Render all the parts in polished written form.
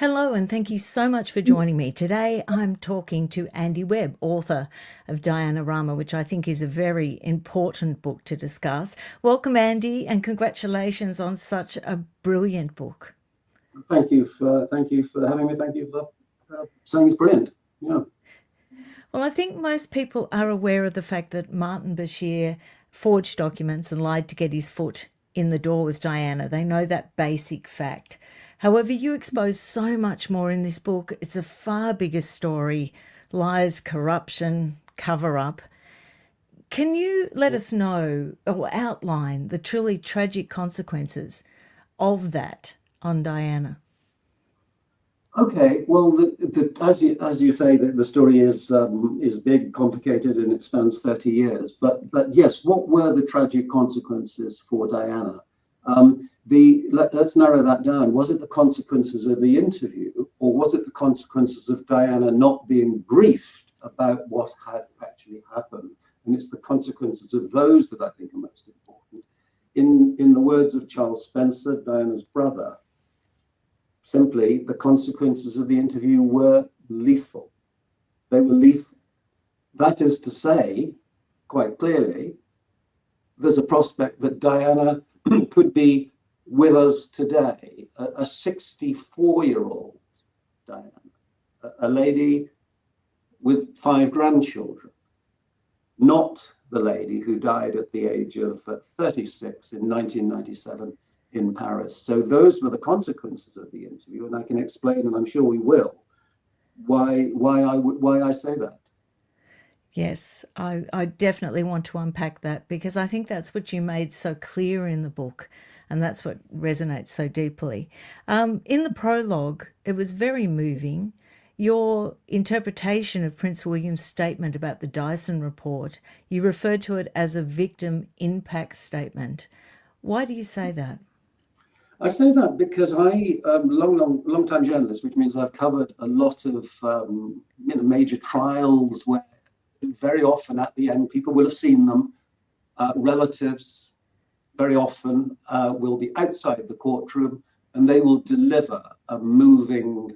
Hello, and thank you so much for joining me. Today I'm talking to Andy Webb, author of Dianarama, which I think is a very important book to discuss. Welcome, Andy, and congratulations on such a brilliant book. Thank you for having me. Thank you for saying it's brilliant. Yeah. Well, I think most people are aware of the fact that Martin Bashir forged documents and lied to get his foot in the door with Diana. They know that basic fact. However, you expose so much more in this book. It's a far bigger story: lies, corruption, cover up. Can you let us know or outline the truly tragic consequences of that on Diana? Okay. Well, as you say, the story is big, complicated, and it spans 30 years. But yes, what were the tragic consequences for Diana? Let's narrow that down. Was it the consequences of the interview, or was it the consequences of Diana not being briefed about what had actually happened? And it's the consequences of those that I think are most important. In the words of Charles Spencer, Diana's brother, simply the consequences of the interview were lethal. They were lethal. That is to say, quite clearly, there's a prospect that Diana could be with us today, a 64-year-old Diana, a lady with 5 grandchildren, not the lady who died at the age of 36 in 1997 in Paris. So those were the consequences of the interview, and I can explain, and I'm sure we will, why I say that. Yes, I definitely want to unpack that because I think that's what you made so clear in the book, and that's what resonates so deeply. In the prologue, it was very moving. Your interpretation of Prince William's statement about the Dyson report, you referred to it as a victim impact statement. Why do you say that? I say that because long time journalist, which means I've covered a lot of major trials where very often at the end people will have seen them. Relatives very often will be outside the courtroom, and they will deliver a moving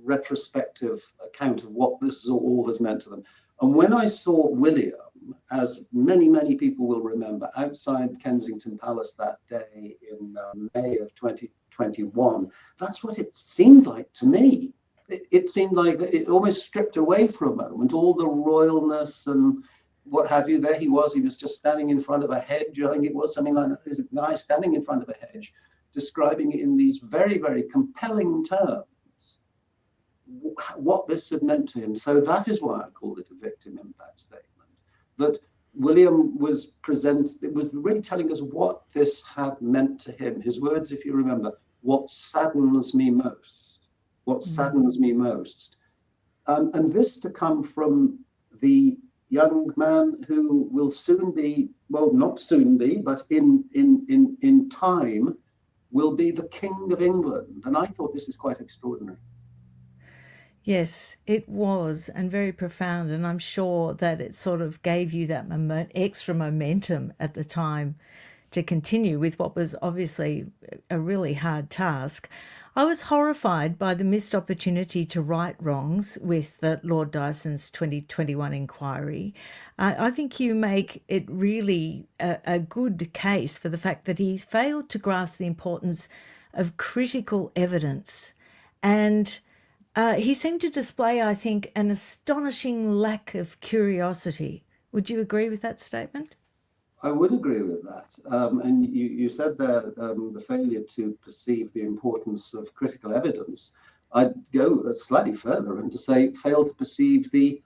retrospective account of what this all has meant to them. And when I saw William, as many people will remember, outside Kensington Palace that day in May of 2021, that's what it seemed like to me. It seemed like it almost stripped away for a moment all the royalness and what have you. There he was just standing in front of a hedge. I think it was something like that. There's a guy standing in front of a hedge, describing it in these very compelling terms, what this had meant to him. So that is why I called it a victim impact statement. That William was it was really telling us what this had meant to him. His words, if you remember, what saddens me most. What saddens me most. And this to come from the young man who will soon be, well, not soon be, but in time will be the King of England. And I thought this is quite extraordinary. Yes, it was, and very profound. And I'm sure that it sort of gave you that extra momentum at the time to continue with what was obviously a really hard task. I was horrified by the missed opportunity to right wrongs with the Lord Dyson's 2021 inquiry. I think you make it really a good case for the fact that he failed to grasp the importance of critical evidence, and he seemed to display, I think, an astonishing lack of curiosity. Would you agree with that statement? I would agree with that. And you said there the failure to perceive the importance of critical evidence. I'd go slightly further and to say fail to perceive the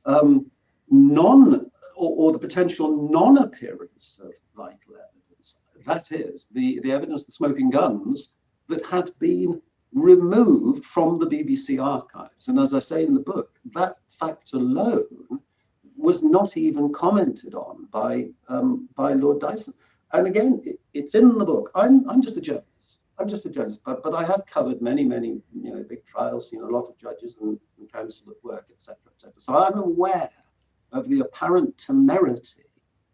non or the potential non-appearance of vital evidence. That is the evidence, the smoking guns that had been removed from the BBC archives. And as I say in the book, that fact alone was not even commented on by Lord Dyson. And again, it's in the book. I'm just a journalist. But I have covered many big trials, seen a lot of judges and counsel at work, etc. So I'm aware of the apparent temerity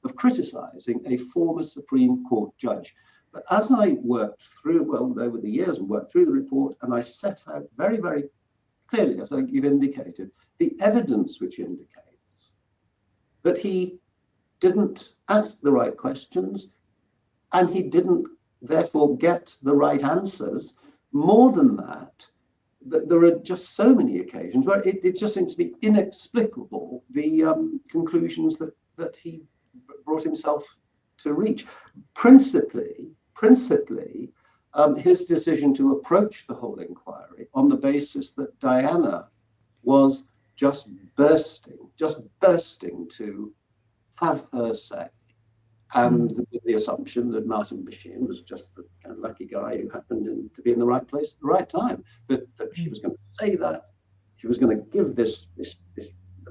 of criticizing a former Supreme Court judge. But as I worked through, well, over the years and worked through the report, and I set out very, very clearly, as I think you've indicated, the evidence which indicates that he didn't ask the right questions and he didn't therefore get the right answers. More than that, there are just so many occasions where it just seems to be inexplicable, the conclusions that he brought himself to reach. Principally, his decision to approach the whole inquiry on the basis that Diana was just bursting to have her say. And the assumption that Martin Bashir was just the kind of lucky guy who happened to be in the right place at the right time, that she was going to say that, she was going to give this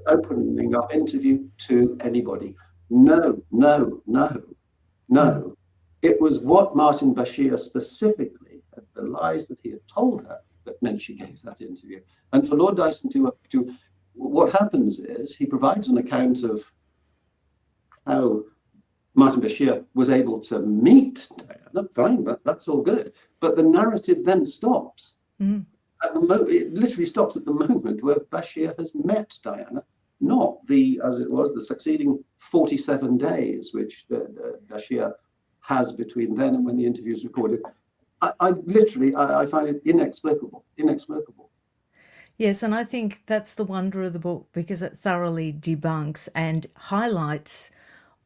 opening up interview to anybody. No. It was what Martin Bashir specifically, the lies that he had told her, that meant she gave that interview. And for Lord Dyson to what happens is he provides an account of how Martin Bashir was able to meet Diana. Fine, that's all good. But the narrative then stops. It literally stops at the moment where Bashir has met Diana, not the succeeding 47 days, which Bashir has between then and when the interview is recorded. I find it inexplicable. Yes, and I think that's the wonder of the book, because it thoroughly debunks and highlights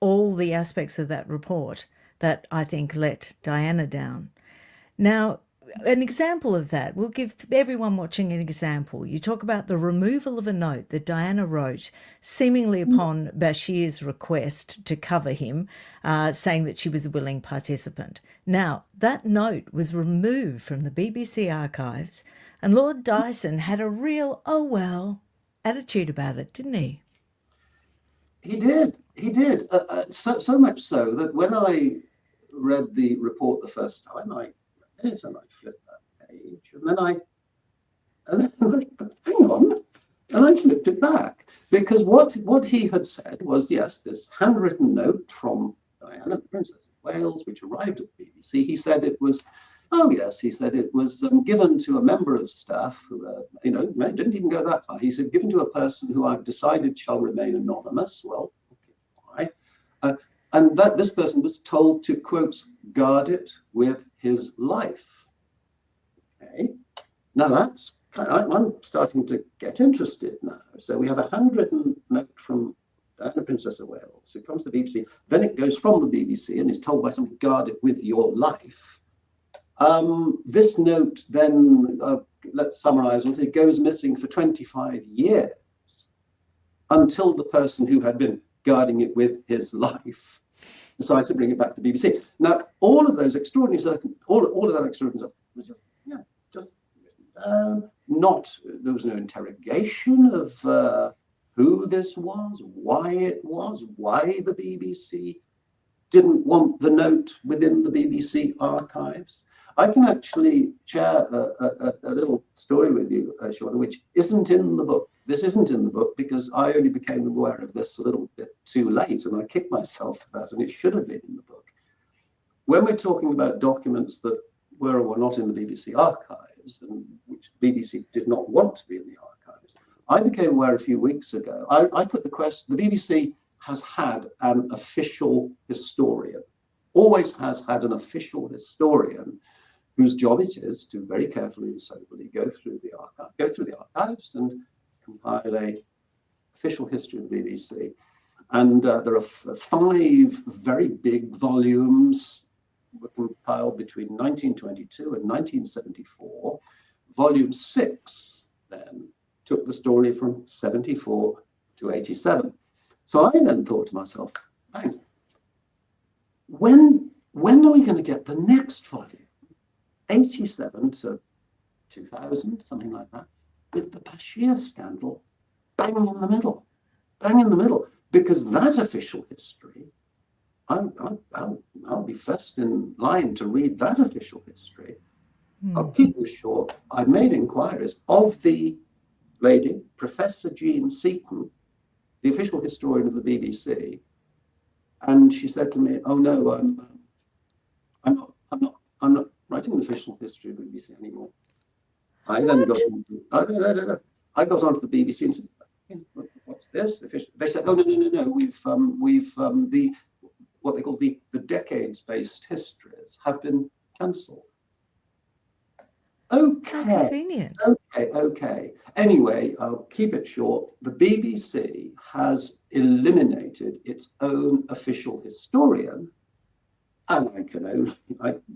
all the aspects of that report that I think let Diana down. Now, an example of that, we'll give everyone watching an example. You talk about the removal of a note that Diana wrote, seemingly upon Bashir's request to cover him, saying that she was a willing participant. Now, that note was removed from the BBC archives, and Lord Dyson had a real, oh well, attitude about it, didn't he? He did. So much so that when I read the report the first time, I read it and I flipped that page, and then I hang on, and I flipped it back, because what he had said was, yes, this handwritten note from Diana, the Princess of Wales, which arrived at the BBC. He said it was given to a member of staff who, didn't even go that far. He said, given to a person who I've decided shall remain anonymous. Well, okay, why? And that this person was told to, quote, guard it with his life. Okay, now I'm starting to get interested now. So we have a handwritten note from Diana, Princess of Wales, who comes to the BBC. Then it goes from the BBC and is told by somebody, guard it with your life. This note then, let's summarize, it goes missing for 25 years until the person who had been guarding it with his life decides to bring it back to the BBC. Now, all of those extraordinary all of that extraordinary stuff was just written down. There was no interrogation of who this was, why the BBC didn't want the note within the BBC archives. I can actually share a little story with you, Shauna, which isn't in the book. This isn't in the book because I only became aware of this a little bit too late, and I kicked myself for that, and it should have been in the book. When we're talking about documents that were or were not in the BBC archives, and which the BBC did not want to be in the archives, I became aware a few weeks ago. I put the question, the BBC has had an official historian, always has had an official historian whose job it is to very carefully and soberly go through the archives and compile a official history of the BBC. And there are 5 very big volumes were compiled between 1922 and 1974. Volume 6 then took the story from 74 to 87. So I then thought to myself, bang, when are we going to get the next volume? 87 to 2000, something like that, with the Bashir scandal bang in the middle, because that official history, I'll be first in line to read that official history. I'll keep this short. I made inquiries of the lady, Professor Jean Seaton, the official historian of the BBC, and she said to me, "Oh no, I'm writing an official history of the BBC anymore. I then What? got into, no. I got onto the BBC and said, what's this? They said, oh, no. We've the what they call the decades-based histories have been cancelled. How Okay, convenient. okay. Anyway, I'll keep it short. The BBC has eliminated its own official historian, and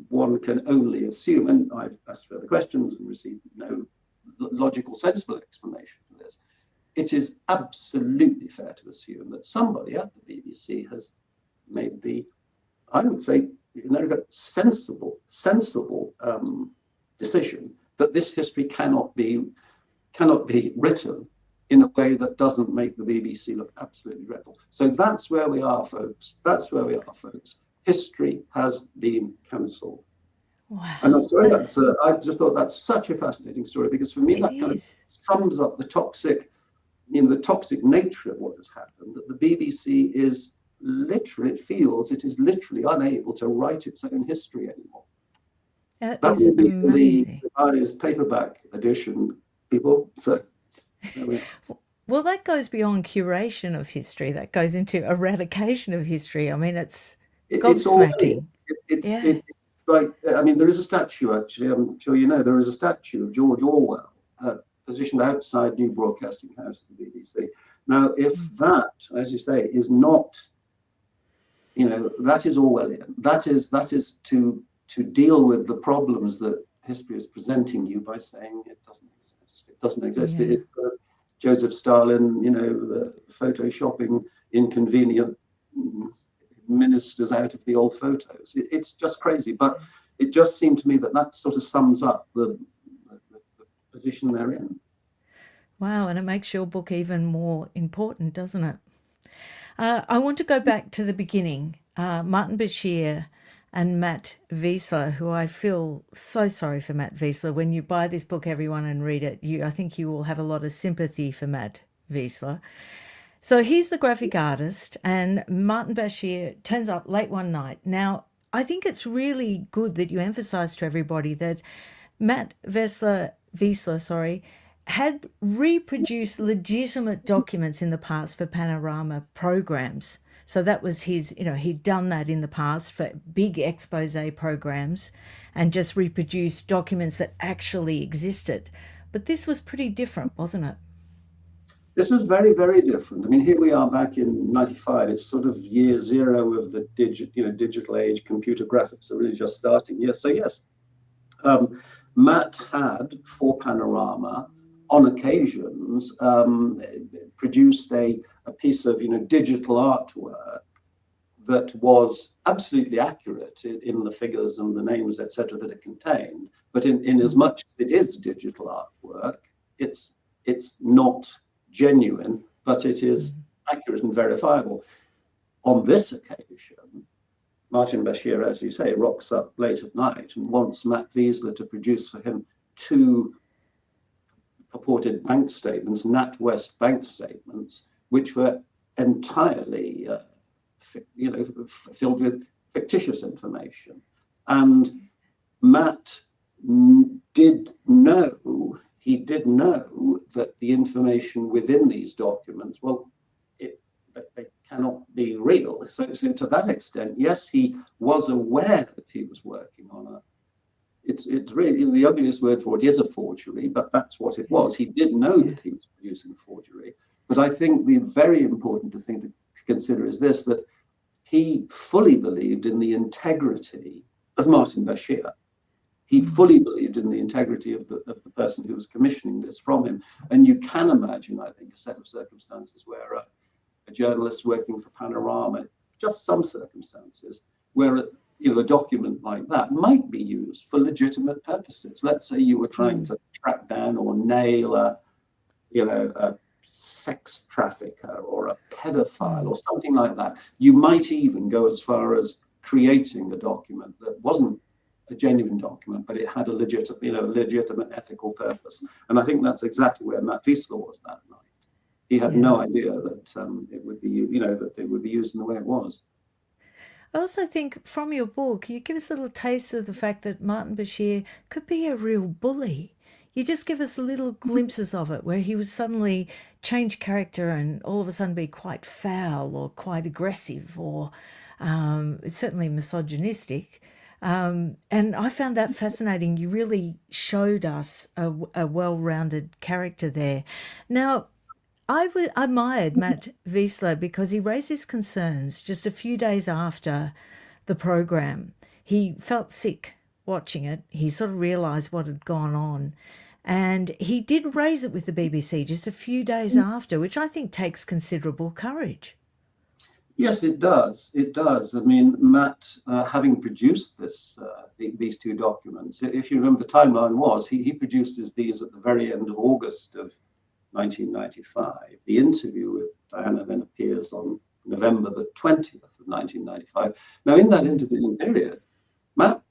one can only assume, and I've asked further questions and received no logical, sensible explanation for this. It is absolutely fair to assume that somebody at the BBC has made the, I would say, sensible decision that this history cannot be written in a way that doesn't make the BBC look absolutely dreadful. So that's where we are, folks. History has been cancelled. Wow. And I'm sorry, I just thought that's such a fascinating story, because for me that kind of sums up the toxic nature of what has happened. That the BBC is literally, it feels it is literally unable to write its own history anymore. That That is will be amazing. the revised paperback edition, people. So there we are. Well, that goes beyond curation of history. That goes into eradication of history. I mean, it's It's all gobsmacking. it's Yeah. like, I mean, there is a statue, actually, I'm sure you know, there is a statue of George Orwell positioned outside New Broadcasting House at the BBC. Now, if that, as you say, is not, that is Orwellian. That is to deal with the problems that history is presenting you by saying it doesn't exist. It doesn't exist. Yeah. It's Joseph Stalin, photoshopping inconvenient ministers out of the old photos. It's just crazy, but it just seemed to me that sort of sums up the position they're in. Wow, and it makes your book even more important, doesn't it? I want to go back to the beginning. Martin Bashir and Matt Wiesler, who I feel so sorry for Matt Wiesler. When you buy this book, everyone, and read it, I think you will have a lot of sympathy for Matt Wiesler. So he's the graphic artist, and Martin Bashir turns up late one night. Now, I think it's really good that you emphasize to everybody that Matt Wiesler, had reproduced legitimate documents in the past for Panorama programs. So that was his, he'd done that in the past for big expose programs and just reproduced documents that actually existed. But this was pretty different, wasn't it? This was very, very different. I mean, here we are back in '95. It's sort of year zero of the digital age. Computer graphics are really just starting. Yes, Matt had, for Panorama, on occasions, produced a piece of digital artwork that was absolutely accurate in the figures and the names, etc., that it contained. But in as much as it is digital artwork, it's not genuine, but it is accurate and verifiable. On this occasion, Martin Bashir, as you say, rocks up late at night and wants Matt Wiesler to produce for him two purported bank statements, NatWest bank statements, which were entirely filled with fictitious information. And Matt did know that the information within these documents, they cannot be real. So to that extent, yes, he was aware that he was working on it's really, the ugliest word for it is a forgery, but that's what it was. He did know that he was producing a forgery. But I think the very important thing to consider is this, that he fully believed in the integrity of Martin Bashir. He fully believed in the integrity of the person who was commissioning this from him. And you can imagine, I think, a set of circumstances where a journalist working for Panorama, just some circumstances, where a document like that might be used for legitimate purposes. Let's say you were trying to track down or nail a sex trafficker or a pedophile or something like that. You might even go as far as creating a document that wasn't a genuine document, but it had a legitimate ethical purpose. And I think that's exactly where Matt Wiesler was that night. He had no idea that it would be, that it would be used in the way it was. I also think from your book, you give us a little taste of the fact that Martin Bashir could be a real bully. You just give us little glimpses of it where he would suddenly change character and all of a sudden be quite foul or quite aggressive or certainly misogynistic. And I found that fascinating. You really showed us a well rounded character there. Now, admired Matt Wiesler because he raised his concerns just a few days after the program. He felt sick watching it. He sort of realised what had gone on. And he did raise it with the BBC just a few days after, which I think takes considerable courage. Yes, it does. It does. I mean, Matt, having produced these two documents, if you remember, the timeline was he produces these at the very end of August of 1995. The interview with Diana then appears on November the 20th of 1995. Now, in that intervening period, Matt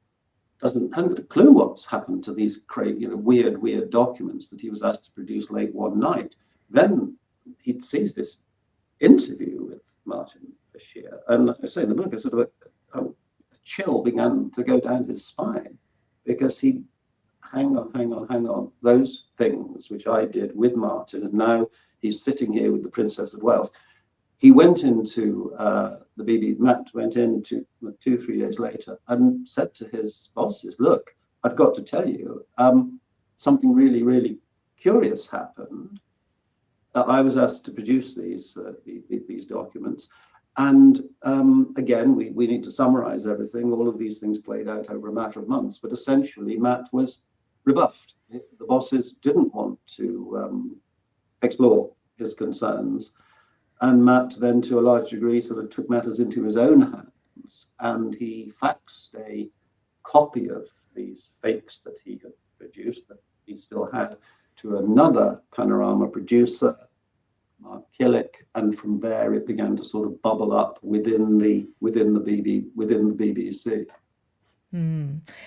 hasn't got a clue what's happened to these weird documents that he was asked to produce late one night. Then he sees this interview with Martin Bashir, and like I say in the book, a chill began to go down his spine because he, hang on, those things which I did with Martin, and now he's sitting here with the Princess of Wales. He went into the BBC. Matt went in 2-3 days later and said to his bosses, "Look, I've got to tell you, something really curious happened. I was asked to produce these documents, and again, we need to summarize everything. All of these things played out over a matter of months, but essentially, Matt was rebuffed. The bosses didn't want to explore his concerns, and Matt then, to a large degree, sort of took matters into his own hands, and he faxed a copy of these fakes that he had produced, that he still had, to another Panorama producer, Mark Killick, and from there it began to sort of bubble up within the BBC.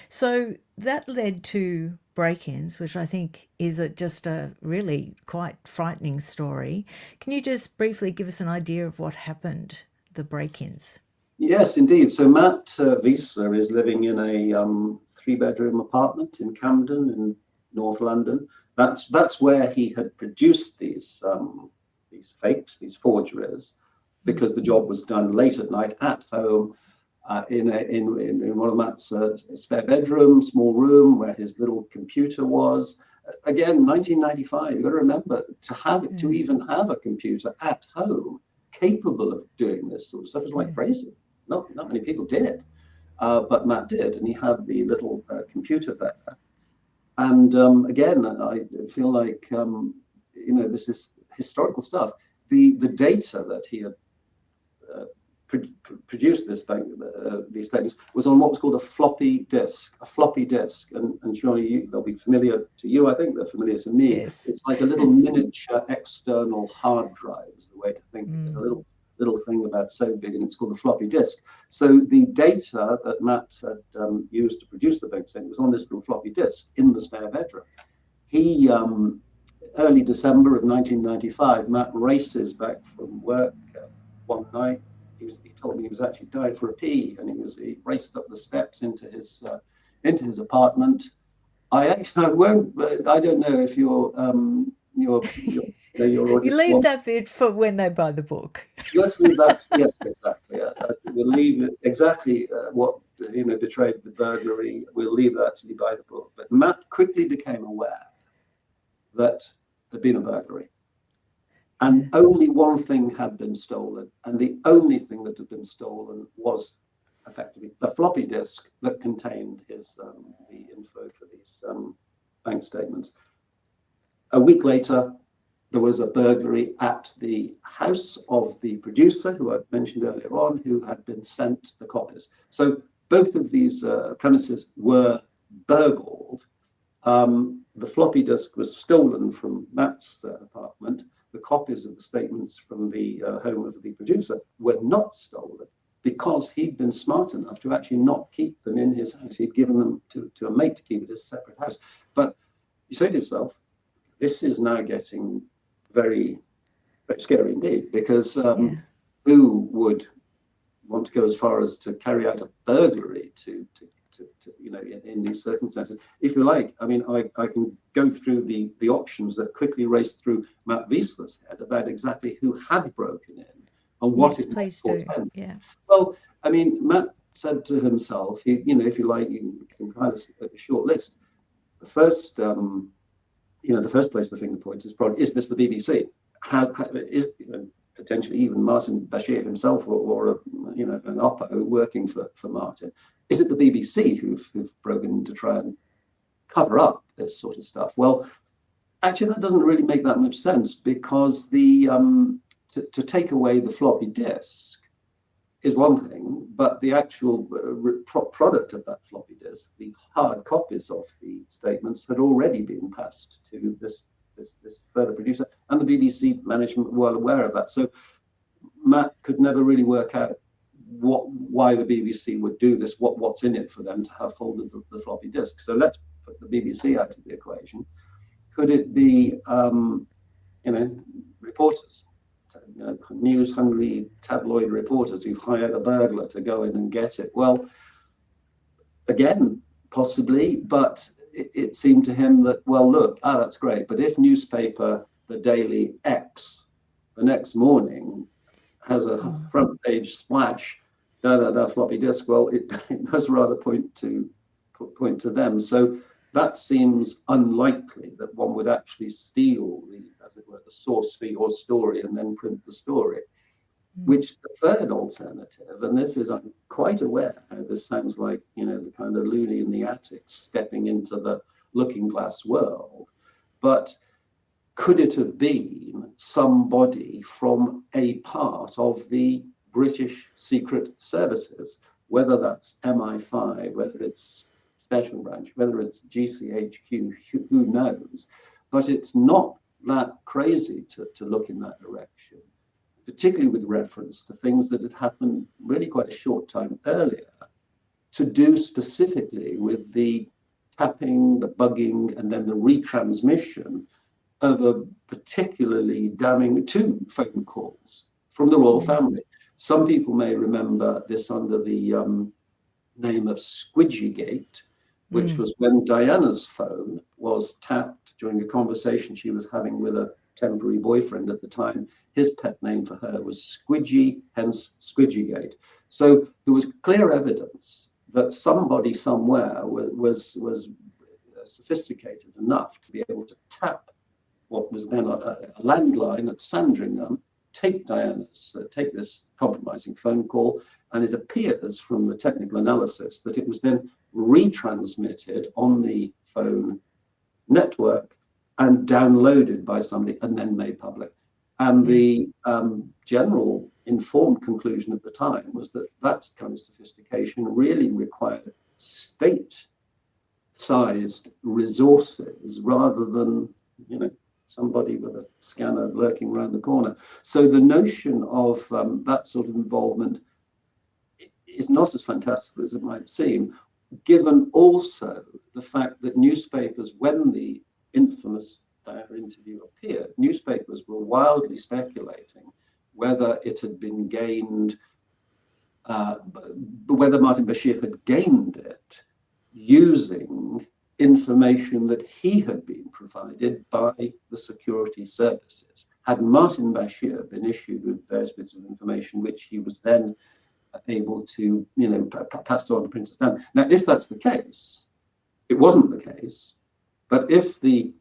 So that led to break-ins, which I think is just a really quite frightening story. Can you just briefly give us an idea of what happened, the break-ins? Yes, indeed. So Matt Wiesler is living in a 3-bedroom apartment in Camden in North London. That's where he had produced these fakes, these forgeries, because the job was done late at night at home, in one of Matt's spare bedroom, small room where his little computer was. Again, 1995. You've got to remember, to even have a computer at home capable of doing this sort of stuff is like crazy. Not many people did, but Matt did, and he had the little computer there. And again, I feel like this is historical stuff. The data that he had produced these statements was on what was called a floppy disk. And surely they'll be familiar to you. I think they're familiar to me. Yes. It's like a little miniature external hard drive is the way to think of it. A little thing about so big, and it's called a floppy disk. So the data that Matt had used to produce the big thing was on this little floppy disk in the spare bedroom. He, early December of 1995, Matt races back from work one night. He told me he was actually died for a pee, and he raced up the steps into his apartment. I don't know if your You leave that bit for when they buy the book. Let's leave that. Yes, exactly. We'll leave it exactly what betrayed the burglary. We'll leave that till you buy the book. But Matt quickly became aware that there'd been a burglary, and only one thing had been stolen, and the only thing that had been stolen was effectively the floppy disk that contained the info for these bank statements. A week later, there was a burglary at the house of the producer, who I mentioned earlier on, who had been sent the copies. So both of these premises were burgled. The floppy disk was stolen from Matt's apartment. The copies of the statements from the home of the producer were not stolen because he'd been smart enough to actually not keep them in his house. He'd given them to a mate to keep at his separate house. But you say to yourself, this is now getting very, very scary indeed, because who would want to go as far as to carry out a burglary to in these circumstances. If you like, I mean, I can go through the options that quickly raced through Matt Wiesler's head about exactly who had broken in and what Yes, it might please do. portend. Yeah. Well, I mean, Matt said to himself, if you like, you can compile a short list. The first, the first place the finger points is probably, is this the BBC? Is potentially even Martin Bashir himself or an oppo working for Martin? Is it the BBC who've broken in to try and cover up this sort of stuff? Well, actually, that doesn't really make that much sense, because to take away the floppy disk is one thing, but the actual product of that floppy disk, the hard copies of the statements, had already been passed to this further producer, and the BBC management were well aware of that. So Matt could never really work out why the BBC would do this, what's in it for them to have hold of the floppy disk. So let's put the BBC out of the equation. Could it be, reporters, news-hungry tabloid reporters who've hired a burglar to go in and get it? Well, again, possibly, but it seemed to him that, well, look, that's great, but if newspaper, the Daily X, the next morning has a front page splash, floppy disk, well, it does rather point to them. So that seems unlikely that one would actually steal as it were, the source for your story and then print the story. Which the third alternative, and this is, I'm quite aware how this sounds like, the kind of loony in the attic stepping into the looking glass world, but could it have been somebody from a part of the British Secret Services, whether that's MI5, whether it's Special Branch, whether it's GCHQ, who knows? But it's not that crazy to look in that direction, particularly with reference to things that had happened really quite a short time earlier, to do specifically with the tapping, the bugging, and then the retransmission of a particularly damning 2 phone calls from the royal family. Some people may remember this under the name of Squidgygate, which was when Diana's phone was tapped during a conversation she was having with a temporary boyfriend at the time. His pet name for her was Squidgy, hence Squidgygate. So there was clear evidence that somebody somewhere was sophisticated enough to be able to tap what was then a landline at Sandringham, take this compromising phone call, and it appears from the technical analysis that it was then retransmitted on the phone network and downloaded by somebody and then made public. And the general informed conclusion at the time was that that kind of sophistication really required state-sized resources rather than, somebody with a scanner lurking around the corner. So the notion of that sort of involvement is not as fantastic as it might seem, given also the fact that newspapers, when the infamous Diana interview appeared, newspapers were wildly speculating whether it had been gained, whether Martin Bashir had gained it using information that he had been provided by the security services. Had Martin Bashir been issued with various bits of information, which he was then able to, pass on to Princess Diana. Now, if that's the case, it wasn't the case, but if the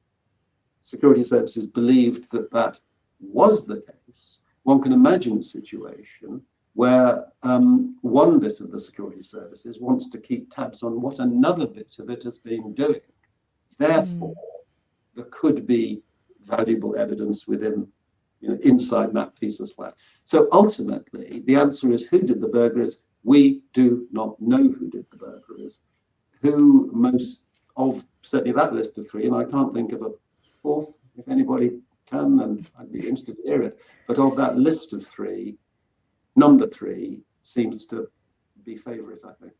security services believed that that was the case, one can imagine a situation where one bit of the security services wants to keep tabs on what another bit of it has been doing. Therefore, there could be valuable evidence within, inside Matt Wiesler's flat. So ultimately, the answer is, who did the burglaries? We do not know who did the burglaries. Who most of, certainly that list of 3, and I can't think of a 4th. If anybody can, then I'd be interested to hear it. But of that list of 3, number 3 seems to be favourite, I think.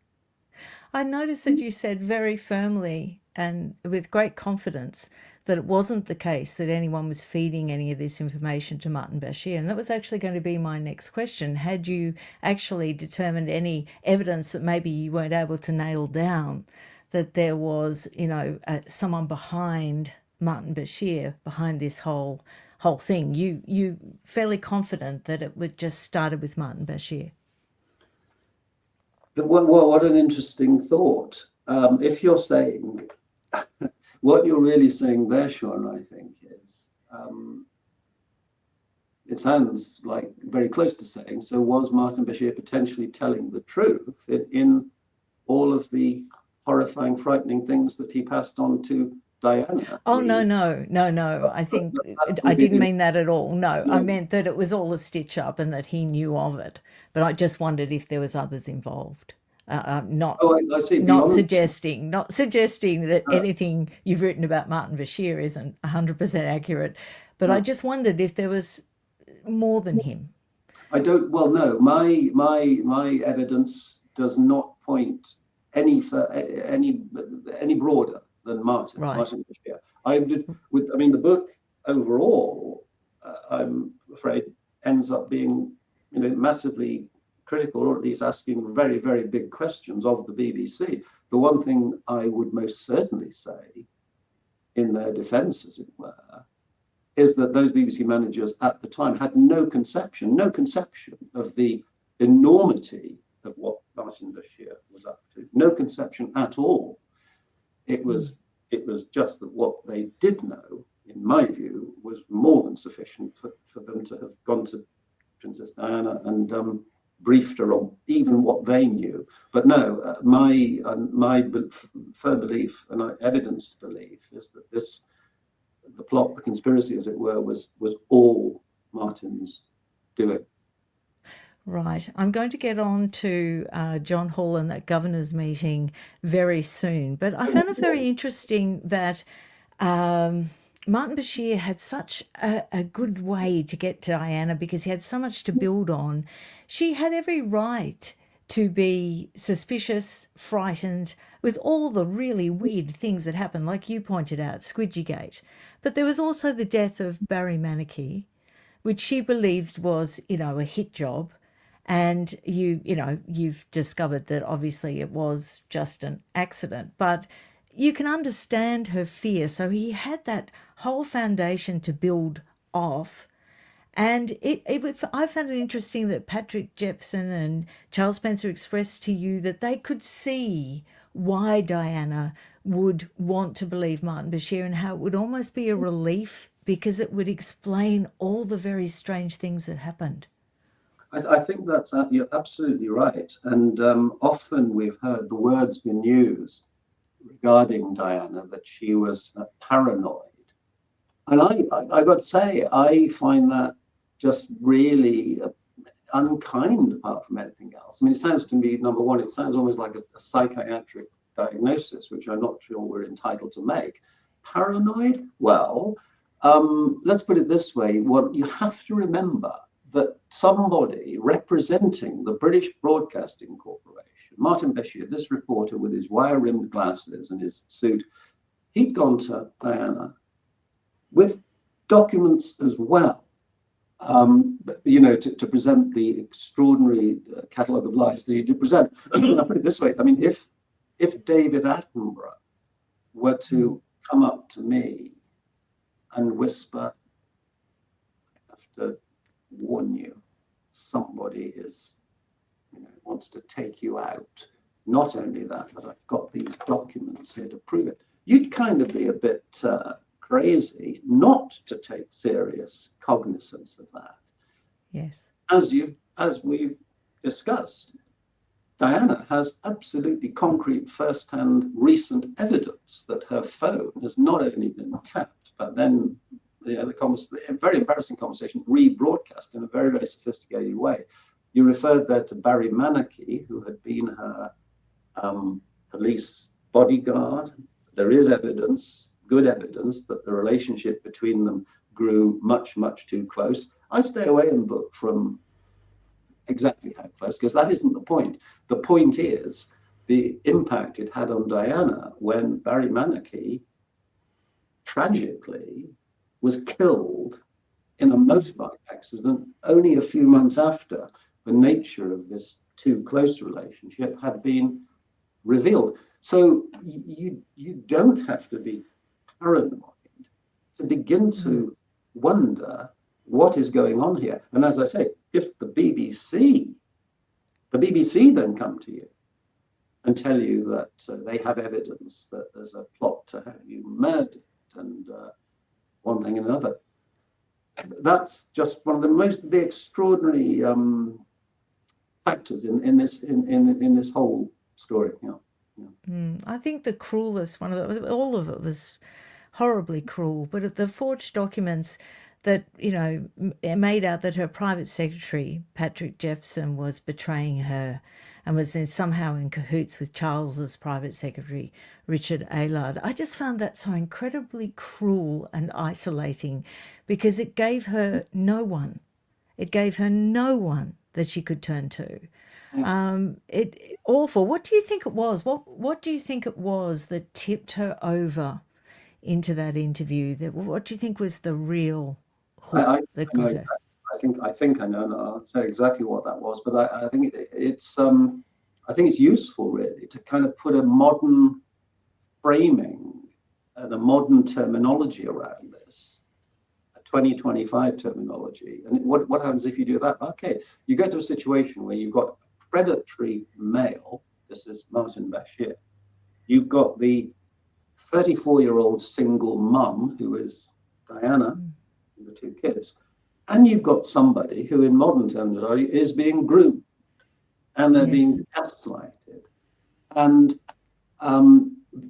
I noticed that you said very firmly and with great confidence that it wasn't the case that anyone was feeding any of this information to Martin Bashir. And that was actually going to be my next question. Had you actually determined any evidence that maybe you weren't able to nail down, that there was, someone behind Martin Bashir, behind this whole thing? You fairly confident that it would just started with Martin Bashir? What an interesting thought. If you're saying what you're really saying there, Sean, I think is it sounds like very close to saying, so was Martin Bashir potentially telling the truth in all of the horrifying, frightening things that he passed on to Diana? Oh, no. I think I didn't mean that at all. No, I meant that it was all a stitch up and that he knew of it. But I just wondered if there was others involved. Not I see. not suggesting that anything you've written about Martin Bashir isn't 100% accurate. But I just wondered if there was more than him. I don't. Well, no. My evidence does not point any broader than Martin. Right. Martin Bashir. The book overall, I'm afraid, ends up being, massively critical, or at least asking very, very big questions of the BBC. The one thing I would most certainly say, in their defence, as it were, is that those BBC managers at the time had no conception of the enormity of what Martin Bashir was up to. No conception at all. It was just that what they did know, in my view, was more than sufficient for them to have gone to Princess Diana and briefed her on even what they knew. But no, my firm belief and evidenced belief is that the plot, the conspiracy, as it were, was all Martin's doing. Right. I'm going to get on to John Hall and that governor's meeting very soon. But I found it very interesting that Martin Bashir had such a good way to get to Diana because he had so much to build on. She had every right to be suspicious, frightened, with all the really weird things that happened, like you pointed out, Squidgygate. But there was also the death of Barry Manicky, which she believed was, a hit job. And you've discovered that obviously it was just an accident, but you can understand her fear. So he had that whole foundation to build off. And I found it interesting that Patrick Jepson and Charles Spencer expressed to you that they could see why Diana would want to believe Martin Bashir and how it would almost be a relief because it would explain all the very strange things that happened. I think you're absolutely right. And often we've heard the words been used regarding Diana that she was paranoid. And I got to say, I find that just really unkind apart from anything else. I mean, it sounds to me, number one, it sounds almost like a psychiatric diagnosis, which I'm not sure we're entitled to make. Paranoid? Well, let's put it this way. What you have to remember that somebody representing the British Broadcasting Corporation, Martin Bashir, this reporter with his wire-rimmed glasses and his suit, he'd gone to Diana with documents as well, to present the extraordinary catalogue of lies that he did present. I'll put it this way. I mean, if David Attenborough were to come up to me and whisper, I have to warn you, somebody wants to take you out. Not only that, but I've got these documents here to prove it. You'd kind of be a bit crazy not to take serious cognizance of that. Yes. As we've discussed, Diana has absolutely concrete first-hand recent evidence that her phone has not only been tapped, but then the very embarrassing conversation rebroadcast in a very, very sophisticated way. You referred there to Barry Manicky, who had been her police bodyguard. There is evidence, good evidence, that the relationship between them grew much, much too close. I stay away in the book from exactly how close, because that isn't the point. The point is the impact it had on Diana when Barry Manaki tragically was killed in a motorbike accident only a few months after the nature of this too close relationship had been revealed. So you don't have to be paranoid to begin to wonder what is going on here. And as I say, if the BBC then come to you and tell you that they have evidence that there's a plot to have you murdered and one thing and another, that's just one of the extraordinary factors in this whole story. I think the cruelest all of it was horribly cruel, but the forged documents that, made out that her private secretary, Patrick Jefferson, was betraying her and was somehow in cahoots with Charles's private secretary, Richard Aylard. I just found that so incredibly cruel and isolating because it gave her no one. It gave her no one that she could turn to. It awful. What do you think it was? What do you think it was that tipped her over into that interview? What do you think was the real hook that got her? I think I know. I'll say exactly what that was, but I think it's useful really to kind of put a modern framing and a modern terminology around this, a 2025 terminology. And what happens if you do that? Okay, you get to a situation where you've got a predatory male. This is Martin Bashir. You've got the 34-year-old single mum who is Diana, and the two kids. And you've got somebody who, in modern terminology, is being groomed, and they're being gaslighted. And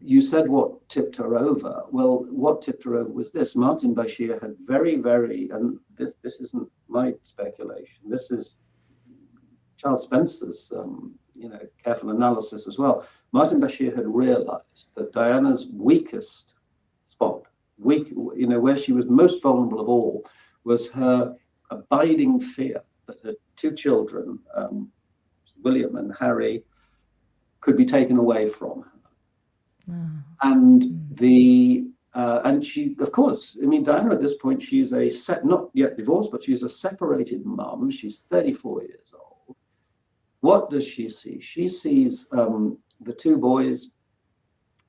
you said what tipped her over. Well, what tipped her over was this. Martin Bashir had very, and this isn't my speculation. This is Charles Spencer's, careful analysis as well. Martin Bashir had realized that Diana's weakest spot, where she was most vulnerable of all, was her abiding fear that her two children, William and Harry, could be taken away from her. And she, of course, Diana at this point, she's not yet divorced, but she's a separated mum. She's 34 years old. What does she see? She sees the two boys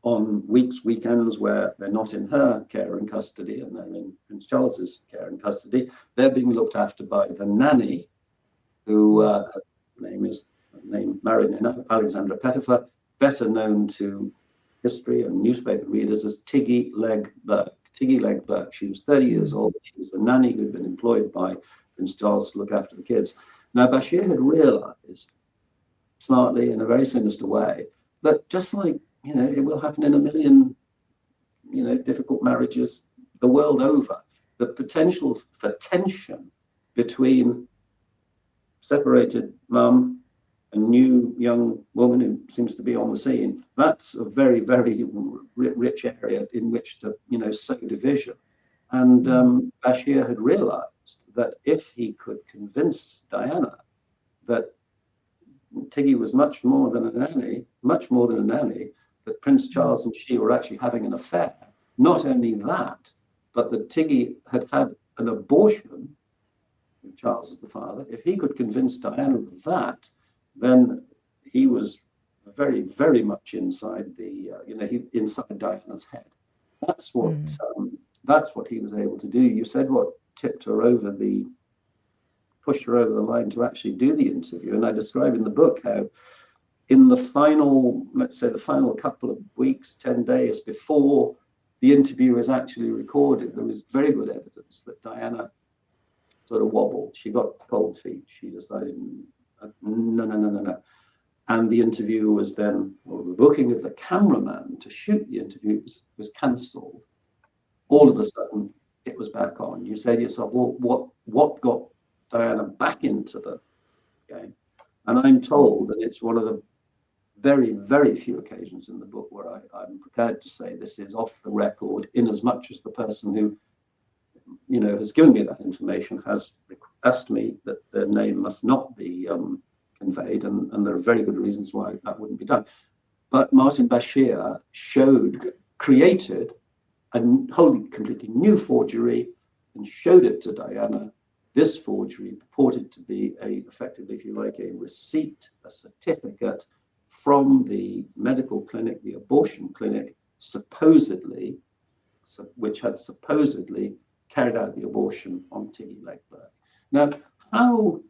on weekends where they're not in her care and custody and they're in Prince Charles's care and custody. They're being looked after by the nanny, who her name married enough, Alexandra Pettifer, better known to history and newspaper readers as Tiggy Legg Burke. Tiggy Legg Burke. She was 30 years old. She was the nanny who'd been employed by Prince Charles to look after the kids. Now, Bashir had realized, smartly, in a very sinister way, that just like, it will happen in a million, difficult marriages the world over, the potential for tension between separated mum and new young woman who seems to be on the scene, that's a very, very rich area in which to, sow division. And Bashir had realized that if he could convince Diana that Tiggy was much more than a nanny, that Prince Charles and she were actually having an affair. Not only that, but that Tiggy had had an abortion, Charles as the father. If he could convince Diana of that, then he was very, very much inside inside Diana's head. That's what he was able to do. You said what pushed her over the line to actually do the interview. And I describe in the book how in the final couple of weeks, 10 days before the interview is actually recorded, there was very good evidence that Diana sort of wobbled. She got cold feet. She decided, no. And the interview was then, the booking of the cameraman to shoot the interview was cancelled. All of a sudden, it was back on. You say to yourself, well, what got Diana back into the game? And I'm told, and it's one of the very, very few occasions in the book where I'm prepared to say this is off the record, in as much as the person who, has given me that information has asked me that their name must not be conveyed, and there are very good reasons why that wouldn't be done. But Martin Bashir created a wholly, completely new forgery and showed it to Diana. This forgery purported to be effectively, if you like, a receipt, a certificate from the medical clinic, the abortion clinic, which had supposedly carried out the abortion on Tiggy Legberg. Now, how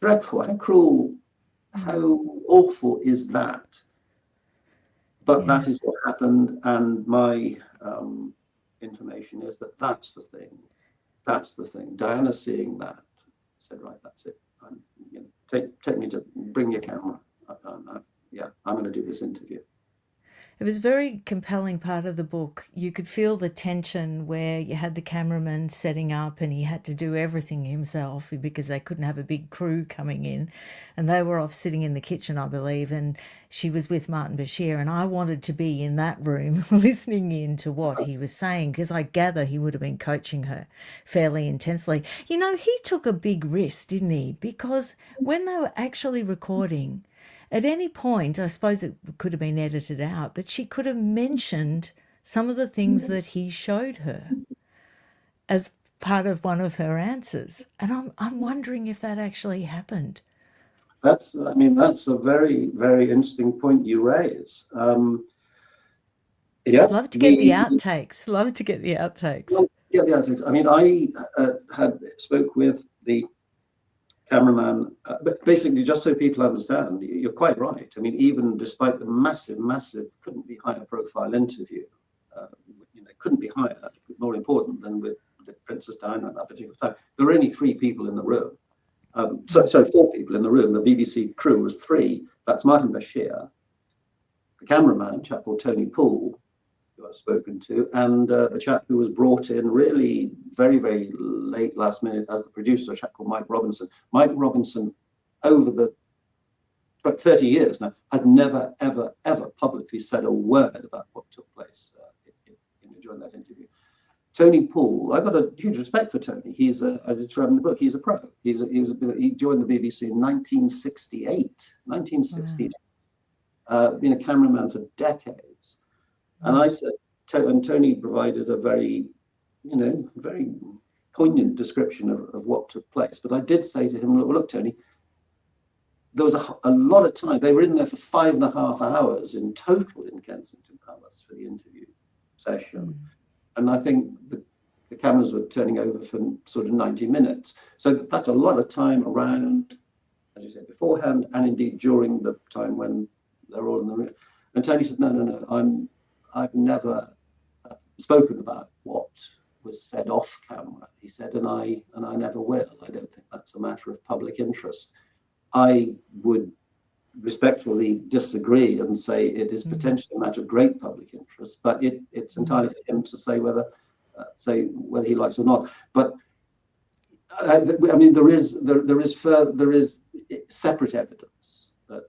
dreadful, how cruel, how awful is that? But that is what happened, and my information is that that's the thing. That's the thing. Diana, seeing that, said, "Right, that's it. Take me to bring your camera. I'm going to do this interview." It was a very compelling part of the book. You could feel the tension where you had the cameraman setting up and he had to do everything himself because they couldn't have a big crew coming in. And they were off sitting in the kitchen, I believe, and she was with Martin Bashir. And I wanted to be in that room listening in to what he was saying because I gather he would have been coaching her fairly intensely. You know, he took a big risk, didn't he? Because when they were actually recording, at any point, I suppose it could have been edited out, but she could have mentioned some of the things that he showed her as part of one of her answers. And I'm wondering if that actually happened. That's a very, very interesting point you raise. Love to get the outtakes. Love to get the outtakes. Well, yeah, the outtakes. I mean, I had spoke with the cameraman, but basically, just so people understand, you're quite right. I mean, even despite the massive, couldn't be higher profile interview, couldn't be higher, more important than with Princess Diana at that particular time. There were only 3 people in the room. So 4 people in the room. The BBC crew was 3. That's Martin Bashir, the cameraman, a chap called Tony Poole, who I've spoken to, and the chap who was brought in really very, very late last minute as the producer, a chap called Mike Robinson. Mike Robinson, over the 30 years now, has never, ever, ever publicly said a word about what took place during that interview. Tony Poole, I got a huge respect for Tony. I described in the book, he's a pro. He joined the BBC in 1968. Been a cameraman for decades. And I said, and Tony provided a very poignant description of what took place. But I did say to him, look, Tony, there was a lot of time. They were in there for 5.5 hours in total in Kensington Palace for the interview session. And I think the cameras were turning over for sort of 90 minutes. So that's a lot of time around, as you said, beforehand, and indeed during the time when they're all in the room. And Tony said, no, I've never spoken about what was said off camera. He said, and I never will. I don't think that's a matter of public interest. I would respectfully disagree and say it is potentially a matter of great public interest, but it's entirely for him to say whether he likes or not. But I mean, there is separate evidence that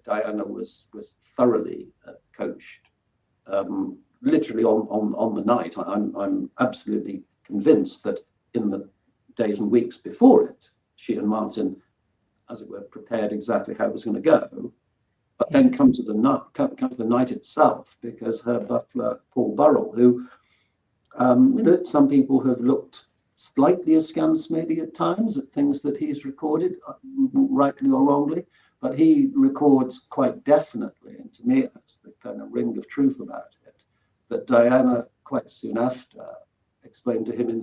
Diana was thoroughly coached, literally on the night. I'm absolutely convinced that in the days and weeks before it, she and Martin, as it were, prepared exactly how it was going to go, but then come to the night itself, because her butler Paul Burrell, who some people have looked slightly askance maybe at times at things that he's recorded, rightly or wrongly, but he records quite definitely, and to me that's the kind of ring of truth about it, that Diana quite soon after explained to him in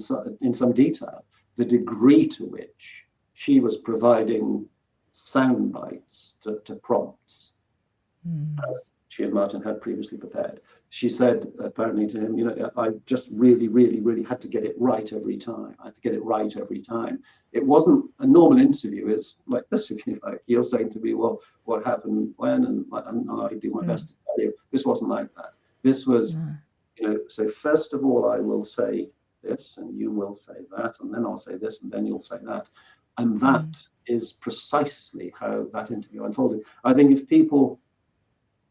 some detail the degree to which she was providing sound bites to prompts as she and Martin had previously prepared. She said apparently to him, I just really, really, really had to get it right every time. I had to get it right every time. It wasn't a normal interview. It's like this, if you like. You're saying to me, well, what happened when? And I do my best to tell you. This wasn't like that. This was, so first of all, I will say this and you will say that, and then I'll say this and then you'll say that. And that is precisely how that interview unfolded. I think if people,